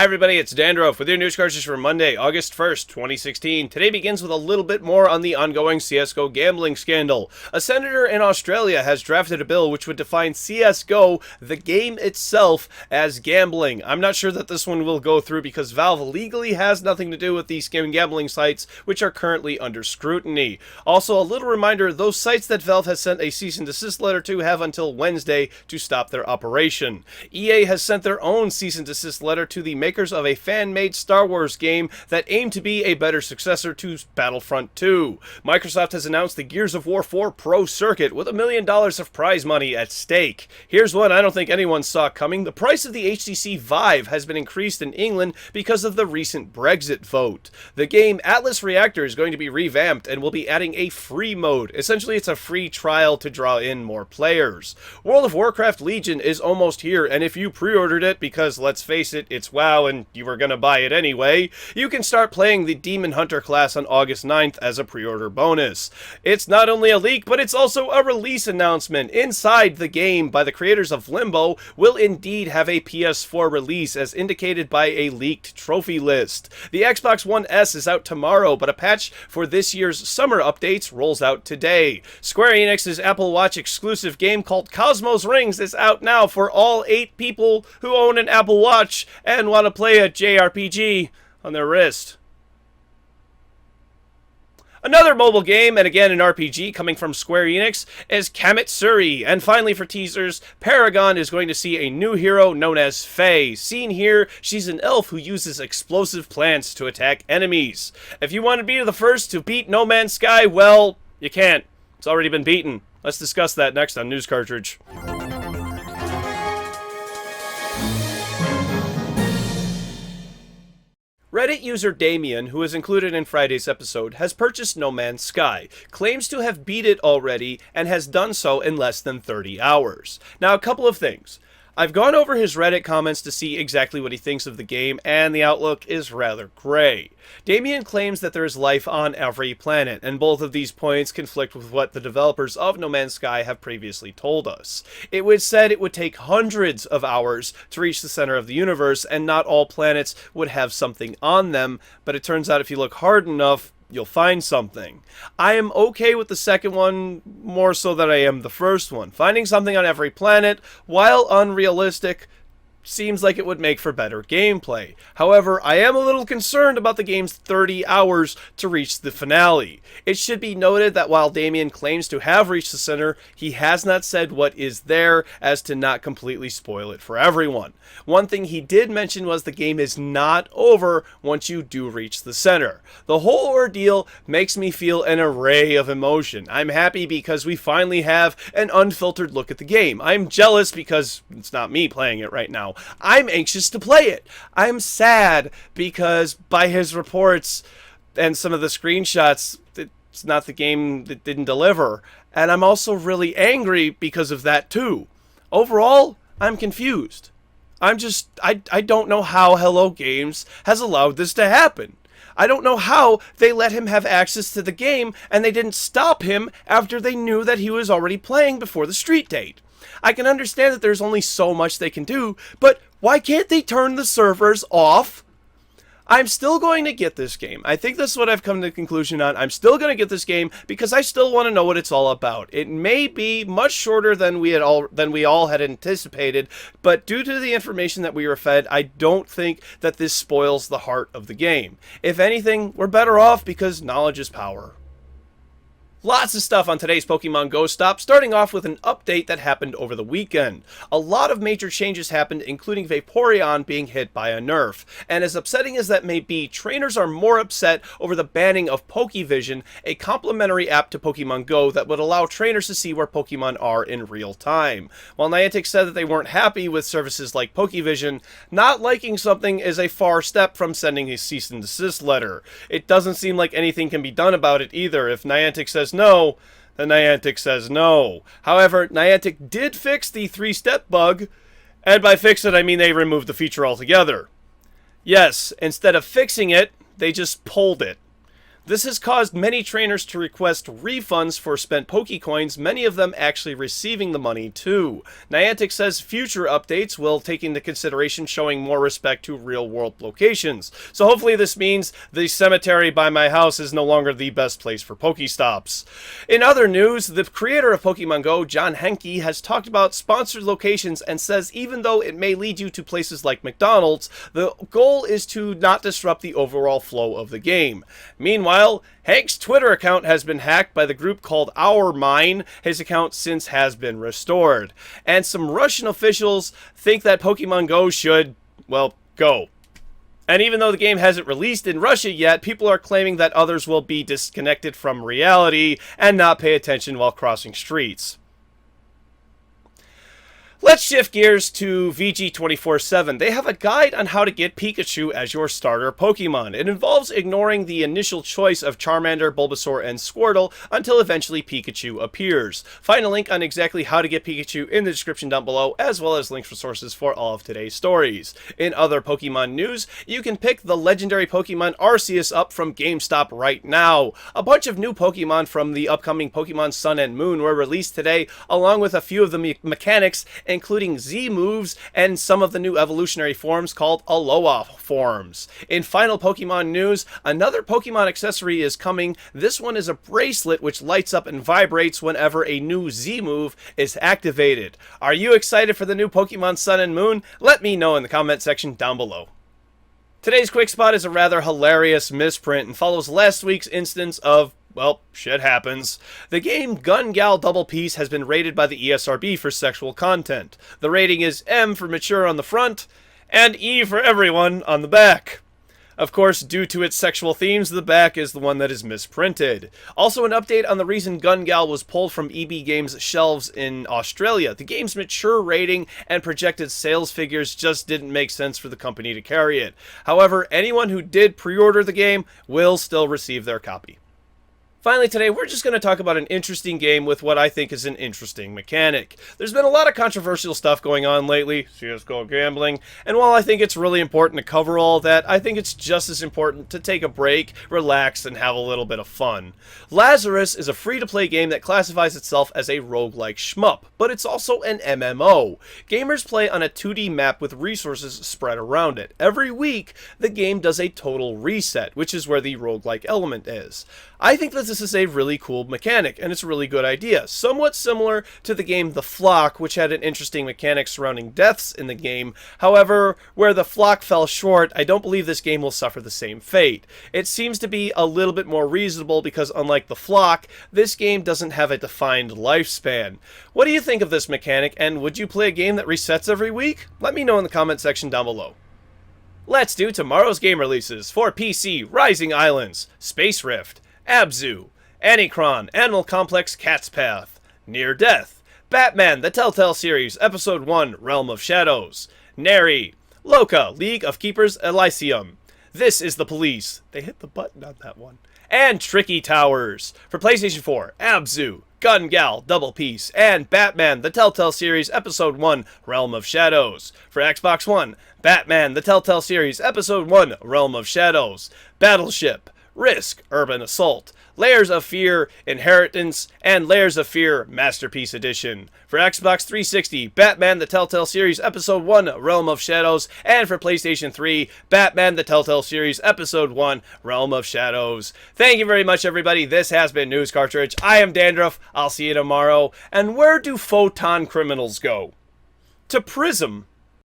Hi everybody, it's Dandruff with your news cartridge for Monday, August 1st, 2016. Today begins with a little bit more on the ongoing CSGO gambling scandal. A senator in Australia has drafted a bill which would define CSGO, the game itself, as gambling. I'm not sure that this one will go through because Valve legally has nothing to do with these gambling sites which are currently under scrutiny. Also, a little reminder, those sites that Valve has sent a cease and desist letter to have until Wednesday to stop their operation. EA has sent their own cease and desist letter to the makers of a fan-made Star Wars game that aimed to be a better successor to Battlefront 2. Microsoft has announced the Gears of War 4 Pro Circuit with $1 million of prize money at stake. Here's one I don't think anyone saw coming. The price of the HTC Vive has been increased in England because of the recent Brexit vote. The game Atlas Reactor is going to be revamped and will be adding a free mode. Essentially, it's a free trial to draw in more players. World of Warcraft Legion is almost here, and if you pre-ordered it, because let's face it, it's WoW and you were gonna buy it anyway, you can start playing the Demon Hunter class on August 9th as a pre-order bonus. It's not only a leak, but it's also a release announcement. Inside the game by the creators of Limbo will indeed have a PS4 release as indicated by a leaked trophy list. The Xbox One S is out tomorrow, but a patch for this year's summer updates rolls out today. Square Enix's Apple Watch exclusive game called Cosmos Rings is out now for all 8 people who own an Apple Watch and want to play a JRPG on their wrist. Another mobile game, and again an RPG coming from Square Enix, is Kamitsuri. And finally for teasers, Paragon is going to see a new hero known as Faye. Seen here, she's an elf who uses explosive plants to attack enemies. If you want to be the first to beat No Man's Sky, well, you can't. It's already been beaten. Let's discuss that next on News Cartridge. Reddit user Damien, who is included in Friday's episode, has purchased No Man's Sky, claims to have beat it already, and has done so in less than 30 hours. Now, a couple of things. I've gone over his Reddit comments to see exactly what he thinks of the game, and the outlook is rather gray. Damien claims that there is life on every planet, and both of these points conflict with what the developers of No Man's Sky have previously told us. It was said it would take hundreds of hours to reach the center of the universe, and not all planets would have something on them, but it turns out if you look hard enough, you'll find something. I am okay with the second one more so than I am the first one. Finding something on every planet, while unrealistic, seems like it would make for better gameplay. However, I am a little concerned about the game's 30 hours to reach the finale. It should be noted that while Damien claims to have reached the center, he has not said what is there as to not completely spoil it for everyone. One thing he did mention was the game is not over once you do reach the center. The whole ordeal makes me feel an array of emotion. I'm happy because we finally have an unfiltered look at the game. I'm jealous because it's not me playing it right now. I'm anxious to play it. I'm sad because by his reports and some of the screenshots, it's not the game that didn't deliver. And I'm also really angry because of that too. Overall, I'm confused. I don't know how Hello Games has allowed this to happen. I don't know how they let him have access to the game and they didn't stop him after they knew that he was already playing before the street date. I can understand that there's only so much they can do, but why can't they turn the servers off? I'm still going to get this game. I think that's what I've come to the conclusion on. I'm still going to get this game because I still want to know what it's all about. It may be much shorter than we all had anticipated, but due to the information that we were fed, I don't think that this spoils the heart of the game. If anything, we're better off because knowledge is power. Lots of stuff on today's Pokémon Go Stop, starting off with an update that happened over the weekend. A lot of major changes happened, including Vaporeon being hit by a nerf. And as upsetting as that may be, trainers are more upset over the banning of Pokevision, a complementary app to Pokemon Go that would allow trainers to see where Pokemon are in real time. While Niantic said that they weren't happy with services like Pokevision, not liking something is a far step from sending a cease and desist letter. It doesn't seem like anything can be done about it either. If Niantic says no, then Niantic says no. However, Niantic did fix the 3-step bug, and by fix it I mean they removed the feature altogether. Yes, instead of fixing it, they just pulled it. This has caused many trainers to request refunds for spent Pokecoins, many of them actually receiving the money too. Niantic says future updates will take into consideration showing more respect to real-world locations. So hopefully this means the cemetery by my house is no longer the best place for Pokestops. In other news, the creator of Pokemon Go, John Henke, has talked about sponsored locations and says even though it may lead you to places like McDonald's, the goal is to not disrupt the overall flow of the game. Meanwhile, Hank's Twitter account has been hacked by the group called Our Mine. His account since has been restored. And some Russian officials think that Pokemon Go should, well, go. And even though the game hasn't released in Russia yet, people are claiming that others will be disconnected from reality and not pay attention while crossing streets. Let's shift gears to VG247. They have a guide on how to get Pikachu as your starter Pokemon. It involves ignoring the initial choice of Charmander, Bulbasaur, and Squirtle until eventually Pikachu appears. Find a link on exactly how to get Pikachu in the description down below, as well as links for sources for all of today's stories. In other Pokemon news, you can pick the legendary Pokemon Arceus up from GameStop right now. A bunch of new Pokemon from the upcoming Pokemon Sun and Moon were released today, along with a few of the mechanics, including Z moves and some of the new evolutionary forms called Alola forms. In final Pokemon news, another Pokemon accessory is coming. This one is a bracelet which lights up and vibrates whenever a new Z move is activated. Are you excited for the new Pokemon Sun and Moon? Let me know in the comment section down below. Today's Quick Spot is a rather hilarious misprint and follows last week's instance of, well, shit happens. The game Gun Gal Double Piece has been rated by the ESRB for sexual content. The rating is M for mature on the front, and E for everyone on the back. Of course, due to its sexual themes, the back is the one that is misprinted. Also, an update on the reason Gun Gal was pulled from EB Games' shelves in Australia. The game's mature rating and projected sales figures just didn't make sense for the company to carry it. However, anyone who did pre-order the game will still receive their copy. Finally today, we're just going to talk about an interesting game with what I think is an interesting mechanic. There's been a lot of controversial stuff going on lately, CSGO gambling, and while I think it's really important to cover all that, I think it's just as important to take a break, relax, and have a little bit of fun. Lazarus is a free-to-play game that classifies itself as a roguelike shmup, but it's also an MMO. Gamers play on a 2D map with resources spread around it. Every week, the game does a total reset, which is where the roguelike element is. I think that this is a really cool mechanic, and it's a really good idea. Somewhat similar to the game The Flock, which had an interesting mechanic surrounding deaths in the game. However, where The Flock fell short, I don't believe this game will suffer the same fate. It seems to be a little bit more reasonable because unlike The Flock, this game doesn't have a defined lifespan. What do you think of this mechanic, and would you play a game that resets every week? Let me know in the comment section down below. Let's do tomorrow's game releases for PC: Rising Islands, Space Rift, Abzu, Anikron, Animal Complex Cat's Path, Near Death, Batman, The Telltale Series, Episode 1, Realm of Shadows, Neri, Loka, League of Keepers Elysium, This is the Police, they hit the button on that one, and Tricky Towers. For PlayStation 4, Abzu, Gun Gal, Double Piece, and Batman, The Telltale Series, Episode 1, Realm of Shadows. For Xbox One, Batman, The Telltale Series, Episode 1, Realm of Shadows, Battleship, Risk, Urban Assault, Layers of Fear, Inheritance, and Layers of Fear, Masterpiece Edition. For Xbox 360, Batman, The Telltale Series, Episode 1, Realm of Shadows, and for PlayStation 3, Batman, The Telltale Series, Episode 1, Realm of Shadows. Thank you very much, everybody. This has been News Cartridge. I am Dandruff. I'll see you tomorrow. And where do photon criminals go? To prison.